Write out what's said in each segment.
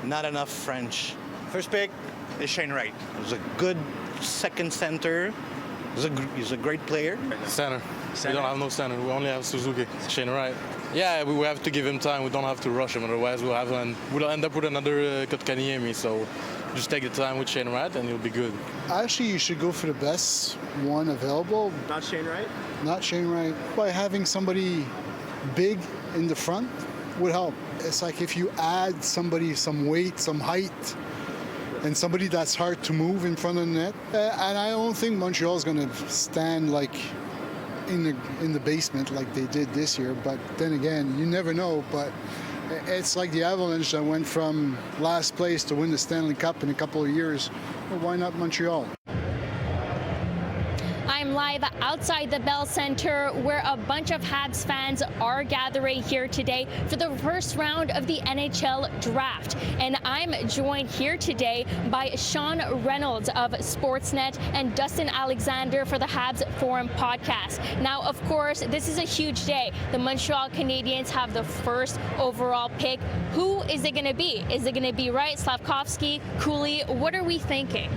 not enough French. First pick is Shane Wright. He's a good second center. He's a great player. Center. We don't have no center. We only have Suzuki. Shane Wright. Yeah, we have to give him time. We don't have to rush him. Otherwise, we'll end up with another Kotkaniemi. So just take the time with Shane Wright, and you'll be good. Actually, you should go for the best one available. Not Shane Wright? Not Shane Wright. By having somebody big in the front would help. It's like if you add somebody some weight, some height, and somebody that's hard to move in front of the net. And I don't think Montreal is going to stand like in the basement like they did this year. But then again, you never know. But it's like the Avalanche that went from last place to win the Stanley Cup in a couple of years. Well, why not Montreal? I'm live outside the Bell Center where a bunch of Habs fans are gathering here today for the first round of the NHL draft. And I'm joined here today by Sean Reynolds of Sportsnet and Dustin Alexander for the Habs Forum Podcast. Now, of course, this is a huge day. The Montreal Canadiens have the first overall pick. Who is it going to be? Is it going to be Wright, Slafkovsky, Cooley? What are we thinking?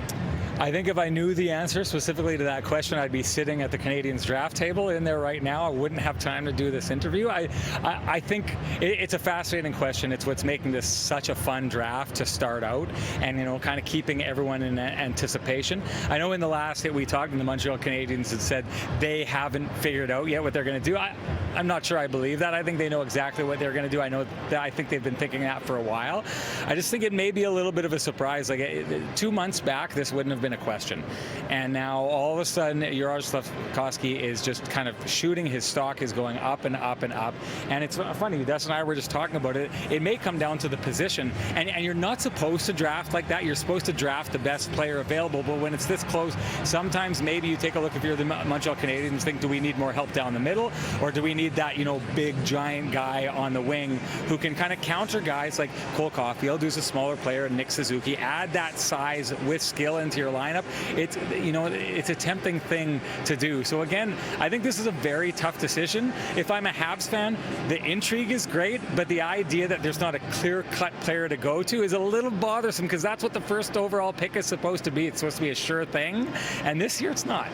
I think if I knew the answer specifically to that question, I'd be sitting at the Canadiens draft table in there right now. I wouldn't have time to do this interview. I think it's a fascinating question. It's what's making this such a fun draft to start out and, kind of keeping everyone in anticipation. I know in the last hit we talked, and the Montreal Canadiens had said they haven't figured out yet what they're going to do. I'm not sure I believe that. I think they know exactly what they're going to do. I think they've been thinking that for a while. I just think it may be a little bit of a surprise. Like 2 months back, this wouldn't have been a question. And now all of a sudden, Yaroslav Slafkovsky is just kind of shooting. His stock is going up and up and up. And it's funny, Dustin and I were just talking about it. It may come down to the position. And you're not supposed to draft like that. You're supposed to draft the best player available. But when it's this close, sometimes maybe you take a look, if you're the Montreal Canadiens, think, do we need more help down the middle? Or do we need that, big giant guy on the wing who can kind of counter guys like Cole Caulfield, who's a smaller player, and Nick Suzuki, add that size with skill into your lineup. It's a tempting thing to do. So again, I think this is a very tough decision. If I'm a Habs fan, the intrigue is great, but the idea that there's not a clear-cut player to go to is a little bothersome because that's what the first overall pick is supposed to be. It's supposed to be a sure thing, and this year it's not.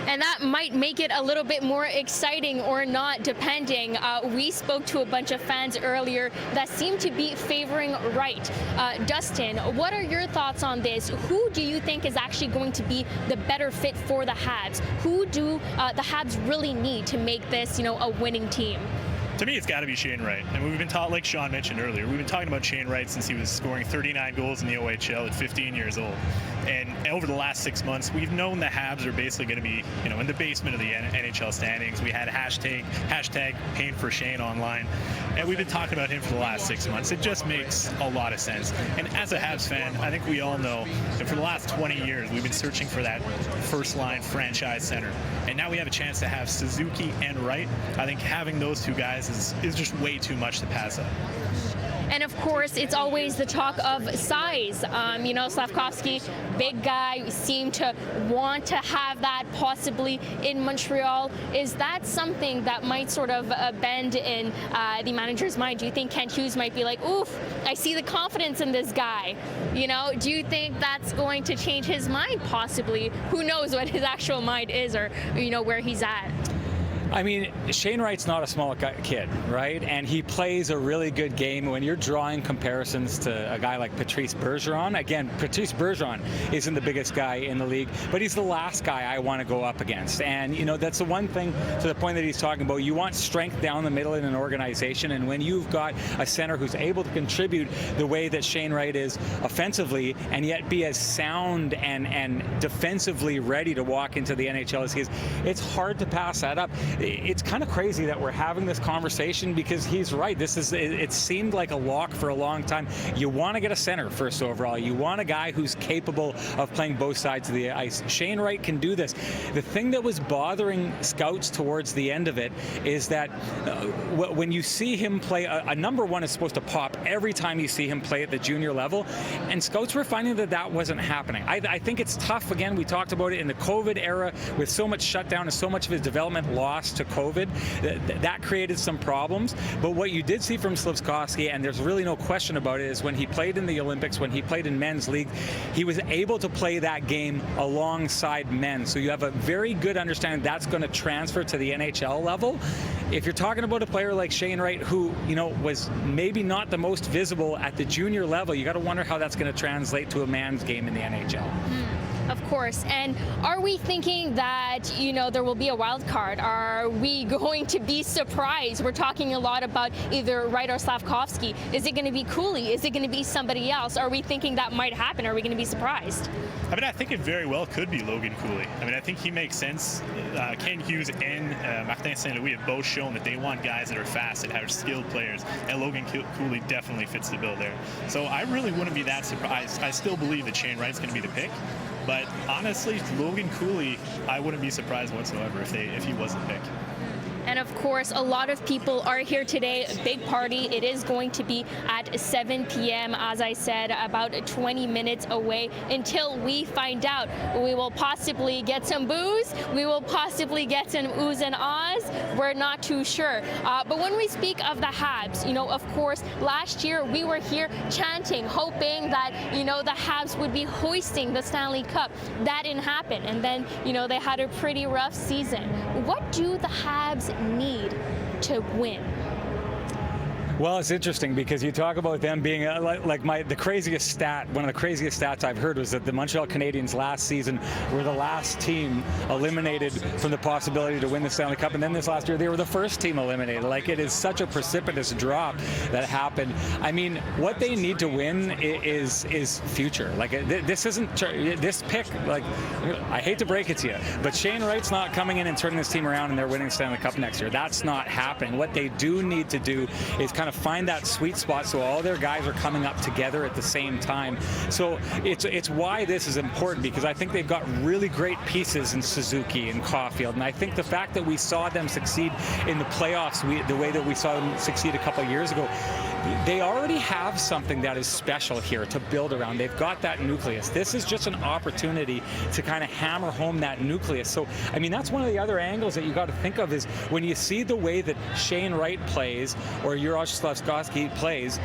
And that might make it a little bit more exciting or not, depending. We spoke to a bunch of fans earlier that seem to be favoring Wright. Dustin, what are your thoughts on this? Who do you think is actually going to be the better fit for the Habs? Who do the Habs really need to make this, a winning team? To me, it's got to be Shane Wright. And we've been taught, like Sean mentioned earlier, we've been talking about Shane Wright since he was scoring 39 goals in the OHL at 15 years old. And over the last 6 months, we've known the Habs are basically going to be, in the basement of the NHL standings. We had hashtag Pain for Shane online. And we've been talking about him for the last 6 months. It just makes a lot of sense. And as a Habs fan, I think we all know that for the last 20 years, we've been searching for that first-line franchise center. And now we have a chance to have Suzuki and Wright. I think having those two guys is just way too much to pass up. And of course, it's always the talk of size. Slafkovsky, big guy, seem to want to have that possibly in Montreal. Is that something that might sort of bend in the manager's mind? Do you think Kent Hughes might be like, oof, I see the confidence in this guy? Do you think that's going to change his mind possibly? Who knows what his actual mind is or, where he's at? I mean, Shane Wright's not a small kid, right? And he plays a really good game. When you're drawing comparisons to a guy like Patrice Bergeron, again, Patrice Bergeron isn't the biggest guy in the league, but he's the last guy I want to go up against. And, that's the one thing, to the point that he's talking about, you want strength down the middle in an organization. And when you've got a center who's able to contribute the way that Shane Wright is offensively, and yet be as sound and defensively ready to walk into the NHL as he is, it's hard to pass that up. It's kind of crazy that we're having this conversation because he's right. It seemed like a lock for a long time. You want to get a center first overall. You want a guy who's capable of playing both sides of the ice. Shane Wright can do this. The thing that was bothering scouts towards the end of it is that when you see him play, a number one is supposed to pop every time you see him play at the junior level, and scouts were finding that wasn't happening. I think it's tough. Again, we talked about it in the COVID era with so much shutdown and so much of his development lost. previous to COVID. That created some problems. But what you did see from Slafkovsky, and there's really no question about it, is when he played in the Olympics, when he played in men's league, he was able to play that game alongside men. So you have a very good understanding that's going to transfer to the NHL level. If you're talking about a player like Shane Wright, who, you know, was maybe not the most visible at the junior level, you got to wonder how that's going to translate to a man's game in the NHL. Of course. And are we thinking that, you know, there will be a wild card? Are we going to be surprised? We're talking a lot about either Wright or Slafkovsky. Is it going to be Cooley? Is it going to be somebody else? Are we thinking that might happen? Are we going to be surprised? I mean, I think it very well could be Logan Cooley. I mean, I think he makes sense. Ken Hughes and Martin St. Louis have both shown that they want guys that are fast, that have skilled players, and Logan Cooley definitely fits the bill there. So I really wouldn't be that surprised. I still believe that Shane Wright's going to be the pick. But honestly, Logan Cooley, I wouldn't be surprised whatsoever if he was the pick. And of course, a lot of people are here today. A big party. It is going to be at 7 p.m. As I said, about 20 minutes away until we find out. We will possibly get some booze. We will possibly get some oohs and ahs. We're not too sure. But when we speak of the Habs, you know, of course, last year we were here chanting, hoping that, you know, the Habs would be hoisting the Stanley Cup. That didn't happen. And then, you know, they had a pretty rough season. What do the Habs need to win? Well, it's interesting because you talk about them being the craziest stat. One of the craziest stats I've heard was that the Montreal Canadiens last season were the last team eliminated from the possibility to win the Stanley Cup, and then this last year they were the first team eliminated. Like, it is such a precipitous drop that happened. I mean, what they need to win is future. Like, this isn't this pick. Like, I hate to break it to you, but Shane Wright's not coming in and turning this team around and they're winning the Stanley Cup next year. That's not happening. What they do need to do is kind of find that sweet spot so all their guys are coming up together at the same time. So it's why this is important, because I think they've got really great pieces in Suzuki and Caulfield, and I think the fact that we saw them succeed in the playoffs the way that we saw them succeed a couple of years ago, they already have something that is special here to build around. They've got that nucleus. This is just an opportunity to kind of hammer home that nucleus. So, I mean, that's one of the other angles that you got to think of, is when you see the way that Shane Wright plays or Juraj Slafkovsky plays,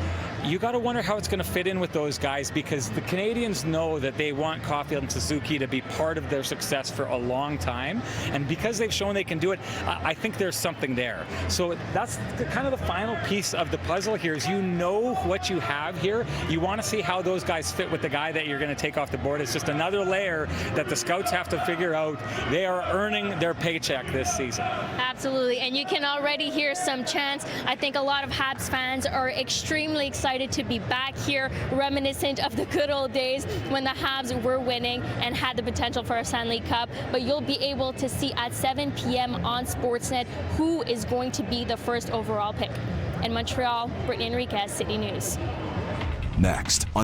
you got to wonder how it's going to fit in with those guys, because the Canadiens know that they want Caulfield and Suzuki to be part of their success for a long time, and because they've shown they can do it, I think there's something there. So that's kind of the final piece of the puzzle here, is you know what you have here. You want to see how those guys fit with the guy that you're going to take off the board. It's just another layer that the scouts have to figure out. They are earning their paycheck this season. Absolutely, and you can already hear some chants. I think a lot of Habs fans are extremely excited to be back here, reminiscent of the good old days when the Habs were winning and had the potential for a Stanley Cup. But you'll be able to see at 7 p.m. on Sportsnet who is going to be the first overall pick. In Montreal, Brittany Henriques, City News. Next